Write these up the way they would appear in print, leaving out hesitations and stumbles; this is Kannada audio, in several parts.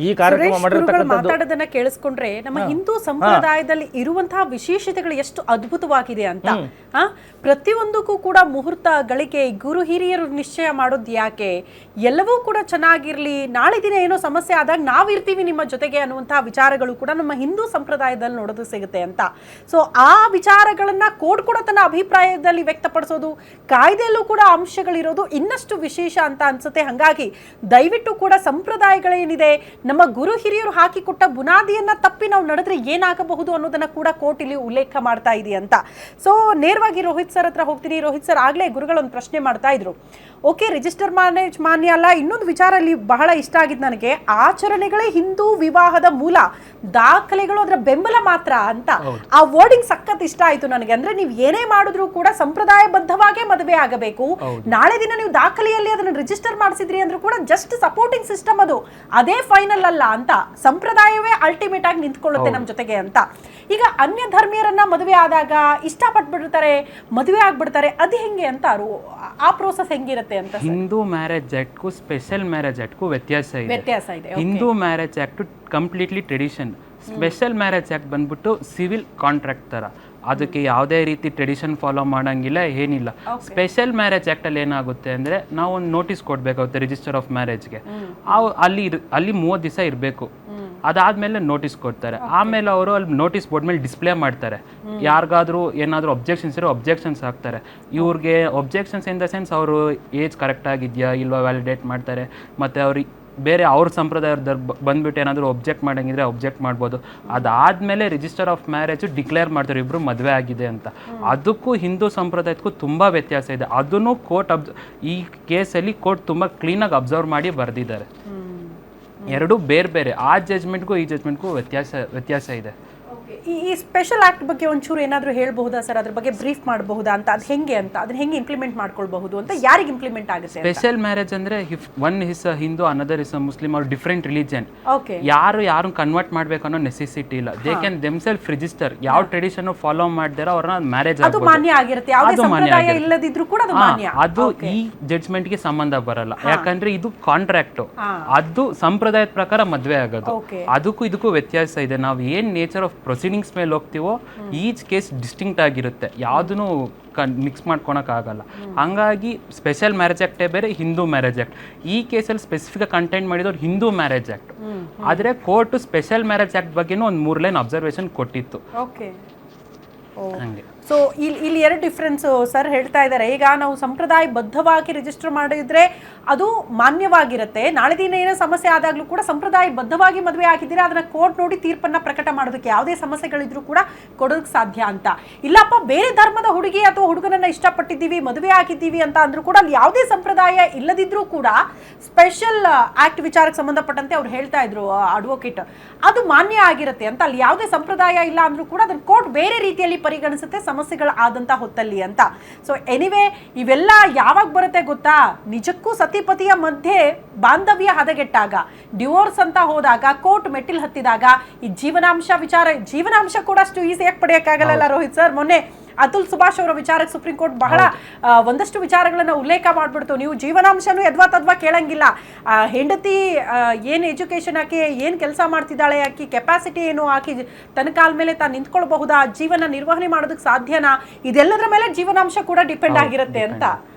ಈ ಕಾರ್ಯಕ್ರಮ ಮಾಡಿರ್ತಕ್ಕಂಥದ್ದು ಮಾತಾಡೋದನ್ನ ಕೇಳಿಸ್ಕೊಂಡ್ರೆ ನಮ್ಮ ಹಿಂದೂ ಸಂಪ್ರದಾಯದಲ್ಲಿ ಇರುವಂತಹ ವಿಶೇಷತೆಗಳು ಎಷ್ಟು ಅದ್ಭುತವಾಗಿದೆ ಅಂತ. ಪ್ರತಿಯೊಂದಕ್ಕೂ ಕೂಡ ಮುಹೂರ್ತ ಗಳಿಗೆ ಗುರು ಹಿರಿಯರು ನಿಶ್ಚಯ ಮಾಡೋದು ಯಾಕೆ, ಎಲ್ಲವೂ ಕೂಡ ಚೆನ್ನಾಗಿರ್ಲಿ, ನಾಳೆ ದಿನ ಏನೋ ಸಮಸ್ಯೆ ಆದಾಗ ನಾವಿರ್ತೀವಿ ನಿಮ್ಮ ಜೊತೆಗೆ ಅನ್ನುವಂತಹ ವಿಚಾರಗಳು ಕೂಡ ನಮ್ಮ ಹಿಂದೂ ಸಂಪ್ರದಾಯದಲ್ಲಿ ನೋಡೋದು ಸಿಗುತ್ತೆ ಅಂತ. ಸೊ ಆ ವಿಚಾರಗಳನ್ನ ಕೋರ್ಟ್ ಕೂಡ ತನ್ನ ಅಭಿಪ್ರಾಯದಲ್ಲಿ ವ್ಯಕ್ತಪಡಿಸೋದು, ಕಾಯ್ದೆಯಲ್ಲೂ ಕೂಡ ಅಂಶಗಳಿರೋದು ಇನ್ನಷ್ಟು ವಿಶೇಷ ಅಂತ ಅನ್ಸುತ್ತೆ. ಹಾಗಾಗಿ ದಯವಿಟ್ಟು ಕೂಡ ಸಂಪ್ರದಾಯಗಳೇನಿದೆ, ನಮ್ಮ ಗುರು ಹಿರಿಯರು ಹಾಕಿಕೊಟ್ಟ ಬುನಾದಿಯನ್ನ ತಪ್ಪಿ ನಾವು ನಡೆದ್ರೆ ಏನಾಗಬಹುದು ಅನ್ನೋದನ್ನ ಕೂಡ ಕೋರ್ಟ್ ಇಲ್ಲಿ ಉಲ್ಲೇಖ ಮಾಡ್ತಾ ಇದೆ ಅಂತ. ಸೊ ನೇರವಾಗಿ ರೋಹಿತ್ ಸರ್ ಹತ್ರ ಹೋಗ್ತೀನಿ. ರೋಹಿತ್ ಸರ್, ಆಗ್ಲೇ ಗುರುಗಳೊಂದು ಪ್ರಶ್ನೆ ಮಾಡ್ತಾ ಇದ್ರು. ಓಕೆ, ರಿಜಿಸ್ಟರ್ ಮ್ಯಾರೇಜ್ ಮಾನ್ಯ ಅಲ್ಲ. ಇನ್ನೊಂದು ವಿಚಾರ ಅಲ್ಲಿ ಬಹಳ ಇಷ್ಟ ಆಗಿದ್ದು ನನಗೆ, ಆಚರಣೆಗಳೇ ಹಿಂದೂ ವಿವಾಹದ ಮೂಲ, ದಾಖಲೆಗಳು ಅದರ ಬೆಂಬಲ ಮಾತ್ರ ಅಂತ. ಆ ವರ್ಡಿಂಗ್ ಸಖತ್ ಇಷ್ಟ ಆಯ್ತು ನನಗೆ. ಅಂದ್ರೆ ನೀವು ಏನೇ ಮಾಡಿದ್ರು ಕೂಡ ಸಂಪ್ರದಾಯಬದ್ಧವಾಗೇ ಮದುವೆ ಆಗಬೇಕು. ನಾಳೆ ದಿನ ನೀವು ದಾಖಲೆಯಲ್ಲಿ ಅದನ್ನ ರಿಜಿಸ್ಟರ್ ಮಾಡಿಸಿದ್ರಿ ಅಂದ್ರೂ ಕೂಡ ಜಸ್ಟ್ ಸಪೋರ್ಟಿಂಗ್ ಸಿಸ್ಟಮ್ ಅದು, ಅದೇ ಫೈನಲ್ ಅಲ್ಲ ಅಂತ. ಸಂಪ್ರದಾಯವೇ ಅಲ್ಟಿಮೇಟ್ ಆಗಿ ನಿಂತ್ಕೊಳ್ಳುತ್ತೆ ನಮ್ಮ ಜೊತೆಗೆ ಅಂತ. ಈಗ ಅನ್ಯ ಧರ್ಮೀಯರನ್ನ ಮದುವೆ ಆದಾಗ ಇಷ್ಟಪಟ್ಬಿಡ್ತಾರೆ, ಮದುವೆ ಆಗ್ಬಿಡ್ತಾರೆ, ಅದು ಹೆಂಗೆ ಅಂತ, ಆ ಪ್ರೋಸೆಸ್ ಹೆಂಗಿರುತ್ತೆ ಅಂತ? ಹಿಂದೂ ಮ್ಯಾರೇಜ್ ಆಕ್ಟ್ಗೂ ಸ್ಪೆಷಲ್ ಮ್ಯಾರೇಜ್ ಆಕ್ಟ್ಗೂ ವ್ಯತ್ಯಾಸ ಇದೆ. Hindu marriage act completely tradition, special marriage act ಬಂದ್ಬಿಟ್ಟು ಸಿವಿಲ್ ಕಾಂಟ್ರಾಕ್ಟ್ ತರ, ಅದಕ್ಕೆ ಯಾವುದೇ ರೀತಿ ಟ್ರೆಡಿಷನ್ ಫಾಲೋ ಮಾಡಂಗಿಲ್ಲ, ಏನಿಲ್ಲ. ಸ್ಪೆಷಲ್ ಮ್ಯಾರೇಜ್ ಆ್ಯಕ್ಟಲ್ಲಿ ಏನಾಗುತ್ತೆ ಅಂದರೆ, ನಾವು ಒಂದು ನೋಟಿಸ್ ಕೊಡಬೇಕಾಗುತ್ತೆ ರಿಜಿಸ್ಟರ್ ಆಫ್ ಮ್ಯಾರೇಜ್ಗೆ. ಅಲ್ಲಿ 30 ದಿವಸ ಇರಬೇಕು. ಅದಾದಮೇಲೆ ನೋಟಿಸ್ ಕೊಡ್ತಾರೆ. ಆಮೇಲೆ ಅವರು ಅಲ್ಲಿ ನೋಟಿಸ್ ಬೋರ್ಡ್ ಮೇಲೆ ಡಿಸ್ಪ್ಲೇ ಮಾಡ್ತಾರೆ. ಯಾರಿಗಾದ್ರೂ ಏನಾದರೂ ಒಬ್ಜೆಕ್ಷನ್ಸ್ ಇರೋ ಒಬ್ಜೆಕ್ಷನ್ಸ್ ಹಾಕ್ತಾರೆ. ಇವ್ರಿಗೆ ಒಬ್ಜೆಕ್ಷನ್ಸ್ ಇನ್ ದ ಸೆನ್ಸ್ ಅವರು ಏಜ್ ಕರೆಕ್ಟ್ ಆಗಿದೆಯಾ ಇಲ್ವಾ ವ್ಯಾಲಿಡೇಟ್ ಮಾಡ್ತಾರೆ. ಮತ್ತು ಅವ್ರಿಗೆ ಬೇರೆ ಅವ್ರ ಸಂಪ್ರದಾಯದ ಬಂದ್ಬಿಟ್ಟು ಏನಾದರೂ ಒಬ್ಜೆಕ್ಟ್ ಮಾಡಂಗಿದ್ರೆ ಒಬ್ಜೆಕ್ಟ್ ಮಾಡ್ಬೋದು. ಅದಾದಮೇಲೆ ರಿಜಿಸ್ಟರ್ ಆಫ್ ಮ್ಯಾರೇಜು ಡಿಕ್ಲೇರ್ ಮಾಡ್ತಾರೆ ಇಬ್ಬರು ಮದುವೆ ಆಗಿದೆ ಅಂತ. ಅದಕ್ಕೂ ಹಿಂದೂ ಸಂಪ್ರದಾಯಕ್ಕೂ ತುಂಬ ವ್ಯತ್ಯಾಸ ಇದೆ. ಅದನ್ನು ಕೋರ್ಟ್ ಈ ಕೇಸಲ್ಲಿ ಕೋರ್ಟ್ ತುಂಬ ಕ್ಲೀನಾಗಿ ಅಬ್ಸರ್ವ್ ಮಾಡಿ ಬರೆದಿದ್ದಾರೆ. ಎರಡೂ ಬೇರೆ ಬೇರೆ. ಆ ಜಜ್ಮೆಂಟ್ಗೂ ಈ ಜಜ್ಮೆಂಟ್ಗೂ ವ್ಯತ್ಯಾಸ ಇದೆ. ಈ ಸ್ಪೆಷಲ್ ಆಕ್ಟ್ ಬಗ್ಗೆ ಒಂಚೂರು ಏನಾದರೂ ಹೇಳ್ಬಹುದಾ ಸರ್? ಅದ್ರ ಬಗ್ಗೆ ಬ್ರೀಫ್ ಮಾಡಬಹುದಾ ಅಂತ? ಅದು ಹೆಂಗೆ ಅಂತ, ಅದನ್ನ ಹೆಂಗೆ ಇಂಪ್ಲಿಮೆಂಟ್ ಮಾಡ್ಕೊಳ್ಬಹುದು ಅಂತ, ಯಾರಿಗೆ ಇಂಪ್ಲಿಮೆಂಟ್ ಆಗುತ್ತೆ? ಸ್ಪೆಷಲ್ ಮ್ಯಾರೇಜ್ ಅಂದ್ರೆ one is a Hindu, another is a Muslim, ಅವ್ರ ಡಿಫ್ರೆಂಟ್ ರಿಲಿಜನ್. ಯಾರು ಕನ್ವರ್ಟ್ ಮಾಡ್ಬೇಕು ಅನ್ನೋ ನೆಸೆಸಿಟಿ ಇಲ್ಲ. They can themself register. ಯಾವ ಟ್ರೆಡಿಷನ್ ಫಾಲೋ ಮಾಡ್ದಾರ ಅವ್ರನ್ನ ಮ್ಯಾರೇಜ್ ಅದು ಮಾನ್ಯ ಆಗಿರುತ್ತೆ. ಯಾವುದೇ ಸಂಪ್ರದಾಯ ಇಲ್ಲದಿದ್ರೂ ಕೂಡ ಅದು ಮಾನ್ಯ. ಅದು ಈ ಜಡ್ಜ್ಮೆಂಟ್ ಗೆ ಸಂಬಂಧ ಬರಲ್ಲ. ಯಾಕಂದ್ರೆ ಇದು ಕಾಂಟ್ರಾಕ್ಟ್, ಅದು ಸಂಪ್ರದಾಯದ ಪ್ರಕಾರ ಮದುವೆ ಆಗೋದು. ಅದಕ್ಕೂ ಇದಕ್ಕೂ ವ್ಯತ್ಯಾಸ ಇದೆ. ನಾವು ಏನ್ ನೇಚರ್ ಆಫ್ ಪ್ರೊಸೀಡಿಂಗ್ಸ್ ಮೇಲೆ ಹೋಗ್ತೀವೋ ಈಚ್ ಕೇಸ್ ಡಿಸ್ಟಿಂಕ್ಟ್ ಆಗಿರುತ್ತೆ. ಯಾವುದನ್ನು ಮಿಕ್ಸ್ ಮಾಡ್ಕೊಳಕ್ಕಾಗಲ್ಲ. ಹಂಗಾಗಿ ಸ್ಪೆಷಲ್ ಮ್ಯಾರೇಜ್ ಆ್ಯಕ್ಟೇ ಬೇರೆ, ಹಿಂದೂ ಮ್ಯಾರೇಜ್ ಆ್ಯಕ್ಟ್. ಈ ಕೇಸಲ್ಲಿ ಸ್ಪೆಸಿಫಿಕ್ ಕಂಟೆಂಟ್ ಮಾಡಿದವ್ರು ಹಿಂದೂ ಮ್ಯಾರೇಜ್ ಆ್ಯಕ್ಟ್. ಆದರೆ ಕೋರ್ಟು ಸ್ಪೆಷಲ್ ಮ್ಯಾರೇಜ್ ಆ್ಯಕ್ಟ್ ಬಗ್ಗೆನೂ ಒಂದು 3 ಲೈನ್ ಅಬ್ಸರ್ವೇಷನ್ ಕೊಟ್ಟಿತ್ತು. ಹಂಗೆ. ಸೊ ಇಲ್ಲಿ ಎರಡು ಡಿಫ್ರೆನ್ಸ್ ಸರ್ ಹೇಳ್ತಾ ಇದ್ದಾರೆ. ಈಗ ನಾವು ಸಂಪ್ರದಾಯಬದ್ಧವಾಗಿ ರಿಜಿಸ್ಟರ್ ಮಾಡಿದ್ರೆ ಅದು ಮಾನ್ಯವಾಗಿರುತ್ತೆ. ನಾಳೆ ದಿನ ಏನೋ ಸಮಸ್ಯೆ ಆದಾಗಲೂ ಕೂಡ ಸಂಪ್ರದಾಯಬದ್ಧವಾಗಿ ಮದುವೆ ಆಗಿದ್ದೀರಾ, ಅದನ್ನ ಕೋರ್ಟ್ ನೋಡಿ ತೀರ್ಪನ್ನ ಪ್ರಕಟ ಮಾಡೋದಕ್ಕೆ ಯಾವುದೇ ಸಮಸ್ಯೆಗಳಿದ್ರು ಕೂಡ ಕೊಡೋದಕ್ಕೆ ಸಾಧ್ಯ ಅಂತ. ಇಲ್ಲಪ್ಪ ಬೇರೆ ಧರ್ಮದ ಹುಡುಗಿ ಅಥವಾ ಹುಡುಗನನ್ನ ಇಷ್ಟಪಟ್ಟಿದ್ದೀವಿ, ಮದುವೆ ಆಗಿದ್ದೀವಿ ಅಂತ ಅಂದ್ರೂ ಕೂಡ ಅಲ್ಲಿ ಯಾವುದೇ ಸಂಪ್ರದಾಯ ಇಲ್ಲದಿದ್ರೂ ಕೂಡ ಸ್ಪೆಷಲ್ ಆಕ್ಟ್ ವಿಚಾರಕ್ಕೆ ಸಂಬಂಧಪಟ್ಟಂತೆ ಅವ್ರು ಹೇಳ್ತಾ ಇದ್ರು ಅಡ್ವೊಕೇಟ್, ಅದು ಮಾನ್ಯ ಆಗಿರುತ್ತೆ ಅಂತ. ಅಲ್ಲಿ ಯಾವುದೇ ಸಂಪ್ರದಾಯ ಇಲ್ಲ ಅಂದ್ರೂ ಕೂಡ ಅದನ್ನ ಕೋರ್ಟ್ ಬೇರೆ ರೀತಿಯಲ್ಲಿ ಪರಿಗಣಿಸುತ್ತೆ ಸಮಸ್ಯೆಗಳು ಆದಂತ ಹೊತ್ತಲ್ಲಿ ಅಂತ. ಸೊ ಎನಿವೆ, ಇವೆಲ್ಲ ಯಾವಾಗ ಬರುತ್ತೆ ಗೊತ್ತಾ? ನಿಜಕ್ಕೂ ಸತಿಪತಿಯ ಮಧ್ಯೆ ಬಾಂಧವ್ಯ ಹದಗೆಟ್ಟಾಗ, ಡಿವೋರ್ಸ್ ಅಂತ ಹೋದಾಗ, ಕೋರ್ಟ್ ಮೆಟ್ಟಿಲ್ ಹತ್ತಿದಾಗ, ಈ ಜೀವನಾಂಶ ಕೂಡ ಅಷ್ಟು ಈಸಿಯಾಗಿ ಪಡೆಯಕ್ಕಾಗಲ್ಲ ರೋಹಿತ್ ಸರ್. ಮೊನ್ನೆ ಅತುಲ್ ಸುಭಾಷ್ ಅವರ ವಿಚಾರಕ್ಕೆ ಸುಪ್ರೀಂ ಕೋರ್ಟ್ ಬಹಳ ಒಂದಷ್ಟು ವಿಚಾರಗಳನ್ನ ಉಲ್ಲೇಖ ಮಾಡ್ಬಿಡ್ತು. ನೀವು ಜೀವನಾಂಶನೂ ಯದ್ವಾ ಕೇಳಂಗಿಲ್ಲ. ಹೆಂಡತಿ ಏನು ಎಜುಕೇಶನ್ ಹಾಕಿ ಏನು ಕೆಲಸ ಮಾಡ್ತಿದ್ದಾಳೆ, ಆಕಿ ಕೆಪಾಸಿಟಿ ಏನು, ಆಕಿ ತನ್ನ ಕಾಲ ಮೇಲೆ ತಾನು ನಿಂತ್ಕೊಳ್ಬಹುದಾ, ಜೀವನ ನಿರ್ವಹಣೆ ಮಾಡೋದಕ್ಕೆ ಸಾಧ್ಯನಾ, ಇದೆಲ್ಲದರ ಮೇಲೆ ಜೀವನಾಂಶ ಕೂಡ ಡಿಪೆಂಡ್ ಆಗಿರುತ್ತೆ ಅಂತ.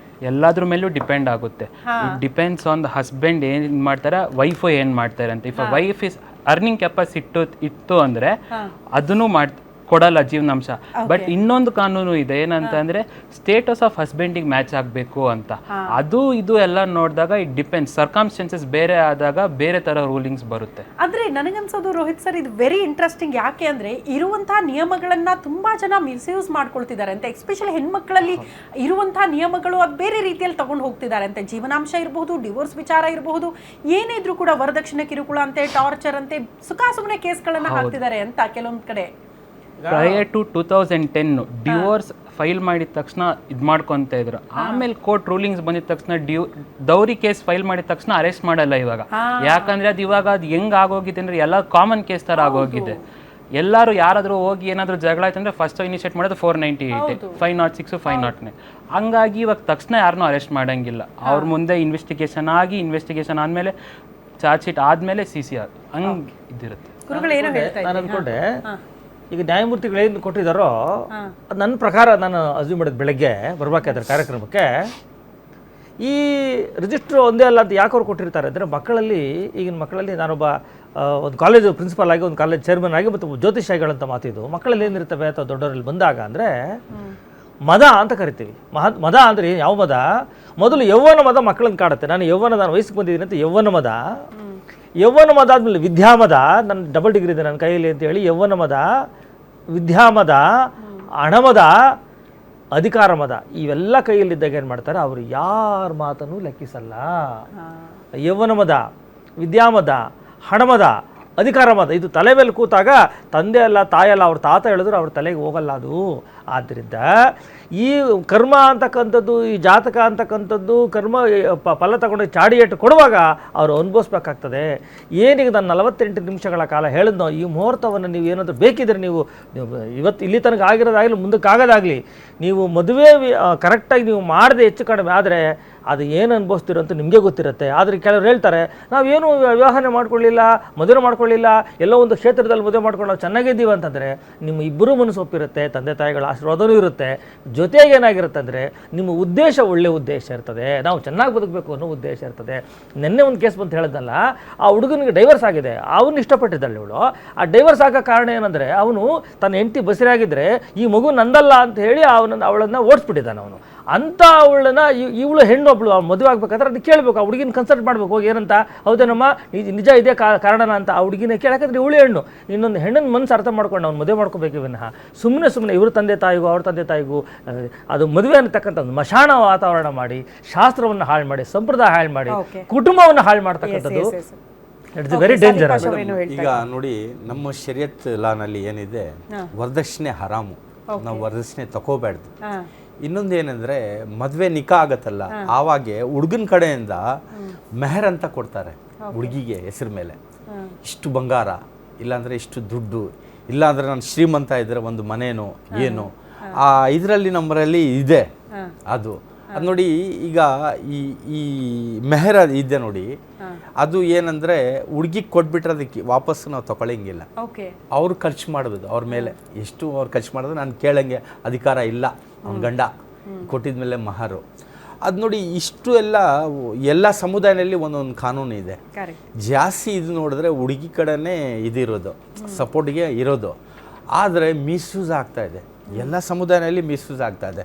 ಎಲ್ಲದ್ರ ಮೇಲೂ ಡಿಪೆಂಡ್ ಆಗುತ್ತೆ. It depends on the husband ಏನ್ ಮಾಡ್ತಾರೆ, ವೈಫು ಏನ್ ಮಾಡ್ತಾರೆ ಅಂತ. If wife is earning capacity ಇತ್ತು ಅಂದ್ರೆ ಅದನ್ನು ಕೊಡಲ್ಲ ಜೀವನಾಂಶ. ಬಟ್ ಇನ್ನೊಂದು ಕಾನೂನು ಇದೆ, ಏನಂತ ಅಂದ್ರೆ ಸ್ಟೇಟಸ್ ಆಫ್ ಹಸ್ಬೆಂಡಿಗೆ ಮ್ಯಾಚ್ ಆಗಬೇಕು ಅಂತ. ಅದು ಇದು ಎಲ್ಲ ನೋಡಿದಾಗ ಇಟ್ ಡಿಪೆಂಡ್ಸ್. ಸರ್ಕಮ್ಸ್ಟೆನ್ಸಸ್ ಬೇರೆ ಆದಾಗ ಬೇರೆ ತರ ರೂಲಿಂಗ್ಸ್ ಬರುತ್ತೆ. ಆದ್ರೆ ನನಗನ್ಸೋದು ರೋಹಿತ್ ಸರ್, ಇದು ವೆರಿ ಇಂಟ್ರೆಸ್ಟಿಂಗ್. ಯಾಕೆ ಅಂದ್ರೆ ಇರುವಂತಹ ನಿಯಮಗಳನ್ನ ತುಂಬಾ ಜನ ಮಿಸ್ಯೂಸ್ ಮಾಡ್ಕೊಳ್ತಿದ್ದಾರೆ ಅಂತ. ಎಸ್ಪೆಷಲಿ ಹೆಣ್ಮಕ್ಳಲ್ಲಿ ಇರುವಂತಹ ನಿಯಮಗಳು ಅದು ಬೇರೆ ರೀತಿಯಲ್ಲಿ ತಗೊಂಡು ಹೋಗ್ತಿದ್ದಾರೆ ಅಂತ. ಜೀವನಾಂಶ ಇರಬಹುದು, ಡಿವೋರ್ಸ್ ವಿಚಾರ ಇರಬಹುದು, ಏನೇ ಇದ್ರೂ ಕೂಡ ವರದಕ್ಷಿಣೆ ಕಿರುಕುಳ ಅಂತೆ, ಟಾರ್ಚರ್ ಅಂತೆ, ಸುಮ್ಮನೆ ಕೇಸ್ಗಳನ್ನ ಹಾಕ್ತಿದ್ದಾರೆ ಅಂತ ಕೆಲವೊಂದ್ ಕಡೆ. ಪ್ರಯರ್ ಟು 2010 ಡಿವೋರ್ಸ್ ಫೈಲ್ ಮಾಡಿದ ತಕ್ಷಣ ಇದು ಮಾಡ್ಕೊತ ಇದ್ರು. ಆಮೇಲೆ ಕೋರ್ಟ್ ರೂಲಿಂಗ್ಸ್ ಬಂದಿದ ತಕ್ಷಣ ದೌರಿ ಕೇಸ್ ಫೈಲ್ ಮಾಡಿದ ತಕ್ಷಣ ಅರೆಸ್ಟ್ ಮಾಡಲ್ಲ ಇವಾಗ. ಯಾಕಂದ್ರೆ ಅದು ಇವಾಗ ಅದು ಹೆಂಗ್ ಆಗೋಗಿದೆ ಅಂದ್ರೆ ಎಲ್ಲ ಕಾಮನ್ ಕೇಸ್ ತರ ಆಗೋಗಿದೆ. ಎಲ್ಲರೂ ಯಾರಾದರೂ ಹೋಗಿ ಏನಾದರೂ ಜಗಳ ಆಯ್ತು ಅಂದರೆ ಫಸ್ಟ್ ಇನಿಷಿಯೇಟ್ ಮಾಡೋದು 498, 506, 509. ಹಂಗಾಗಿ ಇವಾಗ ತಕ್ಷಣ ಯಾರನ್ನೂ ಅರೆಸ್ಟ್ ಮಾಡೋಂಗಿಲ್ಲ. ಅವ್ರ ಮುಂದೆ ಇನ್ವೆಸ್ಟಿಗೇಷನ್ ಆಗಿ, ಇನ್ವೆಸ್ಟಿಗೇಷನ್ ಆದಮೇಲೆ ಚಾರ್ಜ್ ಶೀಟ್ ಆದಮೇಲೆ CC ಹಂಗೆ ಇದಿರುತ್ತೆ. ಗುರುಗಳು ಏನೋ ಹೇಳ್ತಾ ನಾನು ಅಂದ್ಕೊಂಡೆ ಈಗ ನ್ಯಾಯಮೂರ್ತಿಗಳು ಏನು ಕೊಟ್ಟಿದ್ದಾರೋ ಅದು ನನ್ನ ಪ್ರಕಾರ ನಾನು ಅಸ್ಯೂಮ್ ಮಾಡಿದ ಬೆಳಗ್ಗೆ ಬರ್ಬೇಕಾದ್ರೆ ಕಾರ್ಯಕ್ರಮಕ್ಕೆ ಈ ರಿಜಿಸ್ಟ್ರ್ ಒಂದೇ ಅಲ್ಲ ಅಂತ ಯಾಕೆ ಅವ್ರು ಕೊಟ್ಟಿರ್ತಾರೆ ಅಂದರೆ ಮಕ್ಕಳಲ್ಲಿ ಈಗಿನ ಮಕ್ಕಳಲ್ಲಿ ನಾನೊಬ್ಬ ಒಂದು ಕಾಲೇಜು ಪ್ರಿನ್ಸಿಪಾಲ್ ಆಗಿ ಒಂದು ಕಾಲೇಜ್ ಚೇರ್ಮನ್ ಆಗಿ ಮತ್ತು ಜ್ಯೋತಿಷಿಗಳಂತ ಮಾತಿದ್ದು ಮಕ್ಕಳಲ್ಲಿ ಏನಿರ್ತವೆ ಅಥವಾ ದೊಡ್ಡವರಲ್ಲಿ ಬಂದಾಗ ಅಂದರೆ ಮದ ಅಂತ ಕರಿತೀವಿ. ಮದ ಅಂದರೆ ಯಾವ ಮದ? ಮೊದಲು ಯೌವನ ಮದ ಮಕ್ಕಳನ್ನ ಕಾಡುತ್ತೆ. ನಾನು ವಯಸ್ಸಿಗೆ ಬಂದಿದ್ದೀನಿ ಅಂತ ಯೌವನ ಮದ ಆದಮೇಲೆ ವಿದ್ಯಾಮದ, ನನ್ನ ಡಬಲ್ ಡಿಗ್ರಿ ಇದೆ ನನ್ನ ಕೈಯಲ್ಲಿ ಅಂತೇಳಿ ಯೌವನ ಮದ, ವಿದ್ಯಾಮದ, ಹಣಮದ, ಅಧಿಕಾರ ಮದ, ಇವೆಲ್ಲ ಕೈಯಲ್ಲಿದ್ದಾಗ ಏನು ಮಾಡ್ತಾರೆ ಅವರು ಯಾರ ಮಾತನ್ನು ಲೆಕ್ಕಿಸಲ್ಲ. ಯೌವನ ಮದ, ವಿದ್ಯಾಮದ, ಹಣಮದ, ಅಧಿಕಾರ ಮದ ಇದು ತಲೆ ಮೇಲೆ ಕೂತಾಗ ತಂದೆ ಅಲ್ಲ ತಾಯಿ ಅಲ್ಲ ಅವ್ರ ತಾತ ಹೇಳಿದ್ರು ಅವ್ರ ತಲೆಗೆ ಹೋಗಲ್ಲ ಅದು. ಆದ್ದರಿಂದ ಈ ಕರ್ಮ ಅಂತಕ್ಕಂಥದ್ದು, ಈ ಜಾತಕ ಅಂತಕ್ಕಂಥದ್ದು, ಕರ್ಮ ಫಲ ತಗೊಂಡು ಚಾಡಿ ಏಟು ಕೊಡುವಾಗ ಅವರು ಅನುಭವಿಸ್ಬೇಕಾಗ್ತದೆ. ಏನೀಗ ನಾನು 48 ನಿಮಿಷಗಳ ಕಾಲ ಹೇಳಿದ್ನೋ ಈ ಮುಹೂರ್ತವನ್ನು ನೀವು ಏನಾದರೂ ಬೇಕಿದ್ರೆ ನೀವು ಇವತ್ತು ಇಲ್ಲಿ ತನಕ ಆಗಿರೋದಾಗಲಿ ಮುಂದಕ್ಕಾಗೋದಾಗಲಿ ನೀವು ಮದುವೆ ಕರೆಕ್ಟಾಗಿ ನೀವು ಮಾಡದೆ ಹೆಚ್ಚು ಕಡಿಮೆ ಆದರೆ ಅದು ಏನು ಅನುಭವಿಸ್ತಿರೋ ಅಂತ ನಿಮಗೆ ಗೊತ್ತಿರುತ್ತೆ. ಆದರೆ ಕೆಲವರು ಹೇಳ್ತಾರೆ ನಾವೇನು ವಿವಾಹನೆ ಮಾಡ್ಕೊಳ್ಳಿಲ್ಲ, ಮದುವೆ ಮಾಡ್ಕೊಳ್ಳಿಲ್ಲ, ಎಲ್ಲೋ ಒಂದು ಕ್ಷೇತ್ರದಲ್ಲಿ ಮದುವೆ ಮಾಡ್ಕೊಂಡು ನಾವು ಚೆನ್ನಾಗಿದ್ದೀವಿ ಅಂತಂದರೆ ನಿಮ್ಮ ಇಬ್ಬರು ಮನಸ್ಸು ಒಪ್ಪಿರುತ್ತೆ, ತಂದೆ ತಾಯಿಗಳ ಆಶೀರ್ವಾದನೂ ಇರುತ್ತೆ. ಜೊತೆಗೆ ಏನಾಗಿರುತ್ತೆ ಅಂದರೆ ನಿಮ್ಮ ಉದ್ದೇಶ ಒಳ್ಳೆಯ ಉದ್ದೇಶ ಇರ್ತದೆ, ನಾವು ಚೆನ್ನಾಗಿ ಬದುಕಬೇಕು ಅನ್ನೋ ಉದ್ದೇಶ ಇರ್ತದೆ. ನಿನ್ನೆ ಒಂದು ಕೇಸ್ ಬಂತು ಹೇಳಿದ್ನಲ್ಲ, ಆ ಹುಡುಗನಿಗೆ ಡೈವರ್ಸ್ ಆಗಿದೆ, ಅವನು ಇಷ್ಟಪಟ್ಟಿದ್ದಾಳೆ ಇವಳು. ಆ ಡೈವರ್ಸ್ ಆಗೋ ಕಾರಣ ಏನಂದರೆ ಅವನು ತನ್ನ ಹೆಂಡತಿ ಬಸಿರಾಗಿದ್ದರೆ ಈ ಮಗು ನಂದಲ್ಲ ಅಂತ ಹೇಳಿ ಅವಳನ್ನು ಓಡಿಸ್ಬಿಟ್ಟಿದ್ದಾನೆ ಅವನು. ಅಂಥ ಅವಳನ್ನ ಇವಳು ಹೆಣ್ಣೊಬ್ಳು ಮದುವೆ ಆಗ್ಬೇಕಾದ್ರೆ ಅದು ಕೇಳಬೇಕು, ಆ ಹುಡುಗಿನ ಕನ್ಸಲ್ಟ್ ಮಾಡಬೇಕು, ಹೋಗಿ ಏನಂತ ಹೌದೇನಮ್ಮ ನಿಜ ಇದೇ ಕಾರಣನ ಅಂತ ಆ ಹುಡುಗಿನ ಕೇಳಾಕಂದ್ರೆ ಇವಳು ಹೆಣ್ಣು ಇನ್ನೊಂದು ಹೆಣ್ಣನ ಮನಸ್ಸು ಅರ್ಥ ಮಾಡ್ಕೊಂಡು ಅವ್ನು ಮದುವೆ ಮಾಡ್ಕೋಬೇಕು ವಿನಃ ಸುಮ್ಮನೆ ಇವ್ರ ತಂದೆ ತಾಯಿಗೂ ಅವ್ರ ತಂದೆ ತಾಯಿಗೂ ಅದು ಮದುವೆ ಅನ್ನತಕ್ಕಂಥ ಒಂದು ಮಶಾಣ ವಾತಾವರಣ ಮಾಡಿ, ಶಾಸ್ತ್ರವನ್ನು ಹಾಳು ಮಾಡಿ, ಸಂಪ್ರದಾಯ ಹಾಳು ಮಾಡಿ, ಕುಟುಂಬವನ್ನು ಹಾಳು ಮಾಡ್ತಕ್ಕಂಥದ್ದು ಇಟ್ಸ್ ವೆರಿ ಡೇಂಜರಸ್. ಈಗ ನೋಡಿ ನಮ್ಮ ಶರಿಯತ್ ಲಾನಲ್ಲಿ ಏನಿದೆ, ವರದಕ್ಷಿಣೆ ಹರಾಮು, ನಾವು ವರದಕ್ಷಿಣೆ ತಗೋಬಾರ್ದು. ಇನ್ನೊಂದು ಏನಂದ್ರೆ ಮದುವೆ ನಿಕಾ ಆಗತ್ತಲ್ಲ, ಆವಾಗೆ ಹುಡುಗನ ಕಡೆಯಿಂದ ಮೆಹರ್ ಅಂತ ಕೊಡ್ತಾರೆ ಹುಡುಗಿಗೆ ಹೆಸರು ಮೇಲೆ. ಇಷ್ಟು ಬಂಗಾರ, ಇಲ್ಲಾಂದ್ರೆ ಇಷ್ಟು ದುಡ್ಡು, ಇಲ್ಲಾಂದ್ರೆ ನಾನು ಶ್ರೀಮಂತ ಇದ್ರೆ ಒಂದು ಮನೇನೋ ಏನೋ ಆ ಇದರಲ್ಲಿ ನಮ್ಮರಲ್ಲಿ ಇದೆ ಅದು ನೋಡಿ. ಈಗ ಈ ಮೆಹರ್ ಇದೆ ನೋಡಿ, ಅದು ಏನಂದ್ರೆ ಹುಡುಗಿಗೆ ಕೊಟ್ಬಿಟ್ರೆ ಅದಕ್ಕೆ ವಾಪಸ್ ನಾವು ತಗೊಳ್ಳಂಗಿಲ್ಲ. ಅವ್ರು ಖರ್ಚು ಮಾಡ್ಬೋದು ಅವ್ರ ಮೇಲೆ, ಎಷ್ಟು ಅವ್ರು ಖರ್ಚು ಮಾಡಿದ್ರೆ ನಾನು ಕೇಳಂಗೆ ಅಧಿಕಾರ ಇಲ್ಲ ಅವ್ನ ಗಂಡ ಕೊಟ್ಟಿದ್ಮೇಲೆ ಮಹರು. ಅದು ನೋಡಿ ಇಷ್ಟು ಎಲ್ಲ ಸಮುದಾಯದಲ್ಲಿ ಒಂದೊಂದು ಕಾನೂನು ಇದೆ. ಜಾಸ್ತಿ ಇದು ನೋಡಿದ್ರೆ ಹುಡುಗಿ ಕಡೆನೇ ಇದಿರೋದು, ಸಪೋರ್ಟ್ಗೆ ಇರೋದು. ಆದರೆ ಮಿಸ್ಯೂಸ್ ಆಗ್ತಾ ಇದೆ, ಎಲ್ಲ ಸಮುದಾಯದಲ್ಲಿ ಮಿಸ್ಯೂಸ್ ಆಗ್ತಾ ಇದೆ.